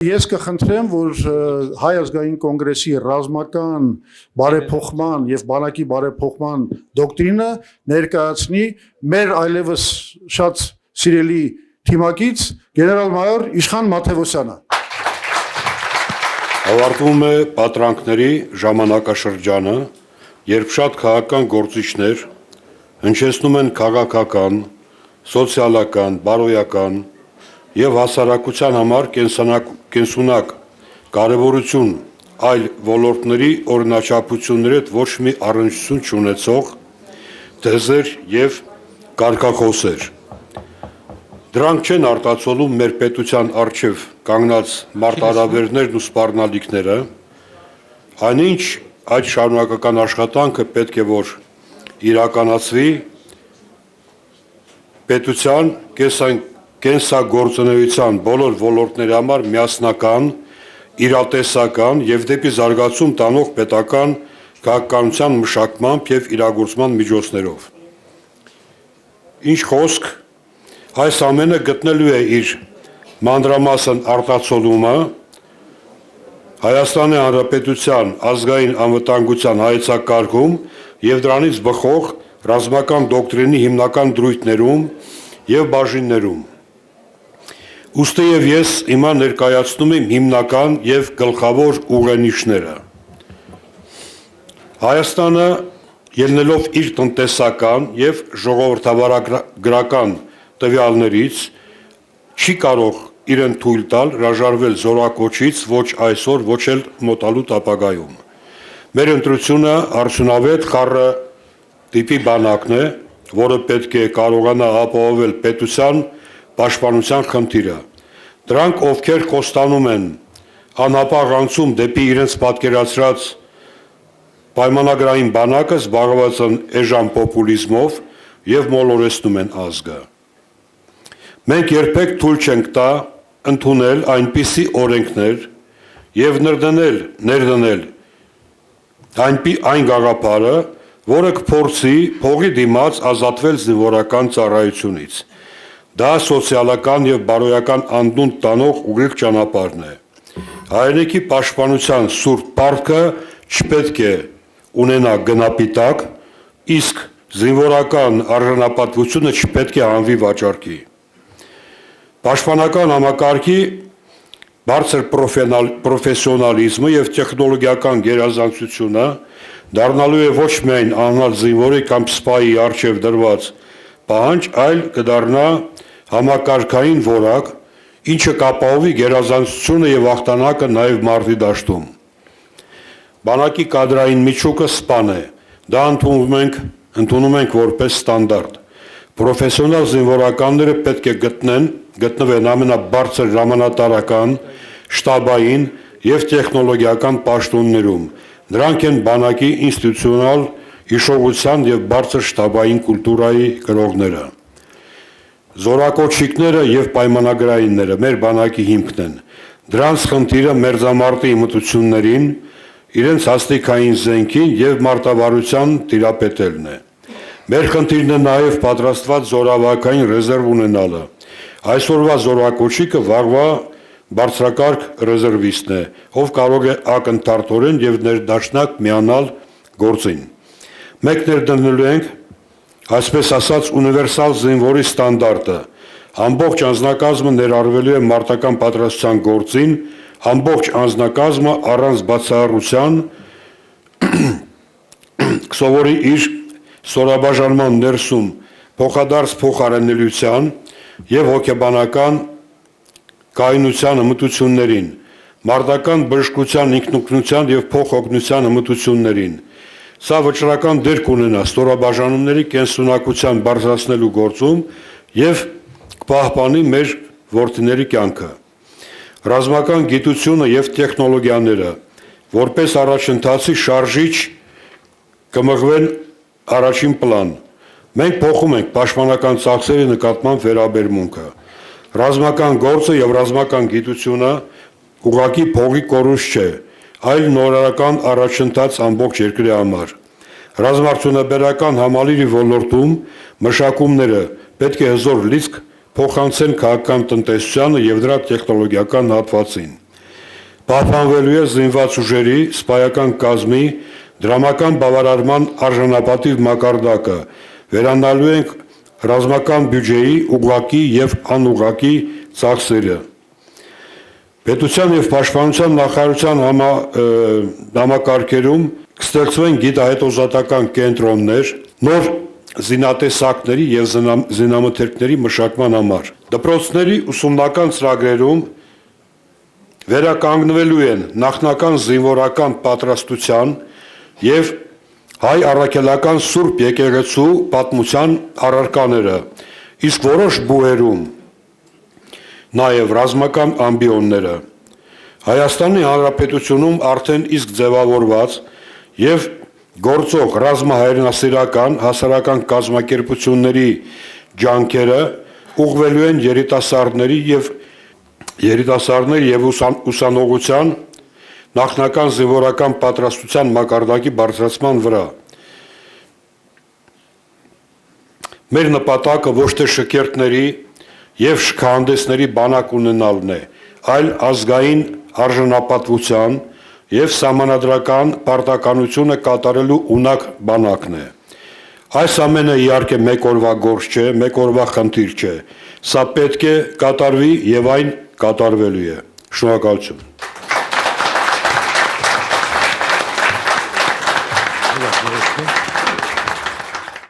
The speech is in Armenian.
Ես կխնդրեմ, որ Հայ ազգային կոնգրեսի ռազմական բարեփոխման եւ բանակի բարեփոխման դոկտրինը ներկայացնի մեր այլևս շատ սիրելի թիմակից գեներալ-մայոր Իշխան Մաթևոսյանը։ Ավարտվում է պատրանքների ժամանակաշրջանը, երբ շատ քաղաքական գործիչներ հնչեցնում են քաղաքական, սոցիալական, բարոյական եւ հասարակության համար կենսունակ կարևորություն այլ ոլորտների օրինաչափությունների հետ ոչ մի առնչություն չունեցող թեզեր եւ կարգախոսեր։ Դրանք չեն արտացոլում մեր պետության արչեւ կանգնած մարտահրավերներն ու սպառնալիքները, այնինչ այդ շարունակական աշխատանքը պետք է որ իրականացվի պետության կենսագործունեության բոլոր ոլորտների համար միասնական, իրատեսական եւ դեպի զարգացում տանող պետական քաղաքականության մշակմամբ եւ իրագործման միջոցներով։ Ինչ խոսք, այս ամենը գտնելու է իր մանրամասն արտացոլումը Հայաստանի Հանրապետության ազգային անվտանգության հայեցակարգում եւ դրանից բխող ռազմական դոկտրինի հիմնական դրույթներում եւ բաժիններում։ Ուստի եւ ես հիմա ներկայացնում եմ հիմնական եւ գլխավոր ուղենիշները։ Հայաստանը ելնելով իր տնտեսական եւ ժողովրդավարական տվյալներից չի կարող իրեն թույլ տալ հրաժարվել զորակոչից ոչ այսօր, ոչ էլ մոտալուտ ապագայում։ Մեր ընտրությունը արդյունավետ խառը տիպի բանակն է, որը պետք է կարողանա ապահովել պետության պաշտպանության խնդիրը։ Դրանք, ովքեր խոստանում են անհապաղ անցում դեպի իրենց պատկերացրած պայմանագրային բանակը, զբաղված են էժան պոպուլիզմով եւ մոլորեցնում են ազգը։ Մենք երբեք թույլ չենք տա ընդունել այնպիսի օրենքներ եւ ներդնել այն գաղափարը, որը կփորձի փողի դիմաց ազատվել զինվորական ծառայությունից։ Դա սոցիալական եւ բարոյական անդունդ տանող ուղիղ ճանապարհն է։ Հայրենիքի պաշտպանության սուրբ պարտքը չպետք է ունենա գնապիտակ, իսկ զինվորական արժանապատվությունը չպետք է հանվի վաճառքի։ Պաշտպանական համակարգի բարձր պրոֆեսիոնալիզմը եւ տեխնոլոգիական գերազանցությունը դառնալու է ոչ միայն անհատ զինվորի կամ սպայի արժեվ դրված պահանջ, այլ կդառնա համակարգային որակ, ինչը կապահովի գերազանցությունը եւ հաղթանակը նաեւ մարտի դաշտում։ Բանակի կադրային միջուկը սպան է, դա ընդունում ենք որպես ստանդարտ։ Պրոֆեսիոնալ զինվորականները պետք է գտնվեն ամենաբարձր ժամանատարական, շտաբային եւ տեխնոլոգիական պաշտոններում։ Դրանք են բանակի ինստիտուցիոնալ հիշողության եւ բարձր շտաբային կուլտուրայի կրողները։ Զորակոչիկները եւ պայմանագրայինները մեր բանակի հիմքն են։ Դրանց խնդիրը մերձամարտի իմտություններին, իրենց հաստիկային զենքին եւ մարտավարության տիրապետելն է։ Մեր խնդիրն է նաեւ պատրաստված զորավարքային ռեզերվ ունենալը։ Այսօրվա զորակոչիկը վաղվա բարձրակարգ ռեզերվիստն է, ով կարող է ակնթարթորեն եւ ներդաշնակ միանալ գործին։ Մենք ներդնելու ենք այսպես ասած ունիվերսալ զինվորի ստանդարտը, ամբողջ անձնակազմը ներառվելու է մարտական պատրաստության գործին, ամբողջ անձնակազմը առանց բացառության կսովորի իր սորաբաժանման ներսում փոխադարձ փոխարենելիության եւ հոգեբանական կայունության հմտություններին, մարտական բժշկության ինքնօգնության եւ փոխօգնության հմտություններին։ Սա վճռական դեր կունենա ստորաբաժանումների կենսունակության բարձրացնելու գործում եւ կպահպանի մեր որդիների կյանքը։ Ռազմական գիտությունը եւ տեխնոլոգիաները որպես առաջընթացի շարժիչ կմղվեն առաջին պլան։ Մենք փոխում ենք պաշտպանական ծախսերի նկատմամբ վերաբերմունքը։ Ռազմական գործը եւ ռազմական գիտությունը ուղղակի փողի կորուստ չէ, այլ նորարարական առաջընթաց ամբողջ երկրի համար։ Ռազմարտունաբերական համալիրի ոլորտում մշակումները պետք է հզոր լիցք փոխանցեն քաղաքական տնտեսությանը եւ դրա տեխնոլոգիական հատվածին։ Պահպանվելու է զինված ուժերի, սպայական կազմի, դրամական բավարարման արժանապատիվ մակարդակը, վերանալու ենք ռազմական բյուջեի ուղղակի եւ անուղղակի ծախսերը։ Պետության եւ Պաշտպանության նախարարության համակարգերում կստեղծվեն գիտահետազոտական կենտրոններ, նոր զինատեսակների եւ զինամթերքների մշակման համար։ Դպրոցների ուսումնական ծրագրերում վերականգնվելու են նախնական զինվորական պատրաստության եւ հայ առաքելական Սուրբ եկեղեցու պատմության առարկաները, իսկ որոշ բուհերում նաեւ ռազմական ամբիոնները։ Հայաստանի Հանրապետությունում արդեն իսկ ձևավորված եւ գործող ռազմահայրենասիրական հասարակական կազմակերպությունների ջանքերը ուղղվելու են երիտասարդների եւ ուսանողության նախնական զինվորական պատրաստության մակարդակի բարձրացման վրա։ Մեր նպատակը ոչ թե շքերթների եւ շքահանդեսների բանակ ունենալն է, այլ ազգային արժանապատվության եւ սահմանադրական պարտականությունը կատարելու ունակ բանակն է։ Այս ամենը իհարկե մեկ օրվա գործ չէ, մեկ օրվա խնդիր չէ։ Սա պետք է կատարվի եւ այն կատարվելու է։ Շնորհակալություն։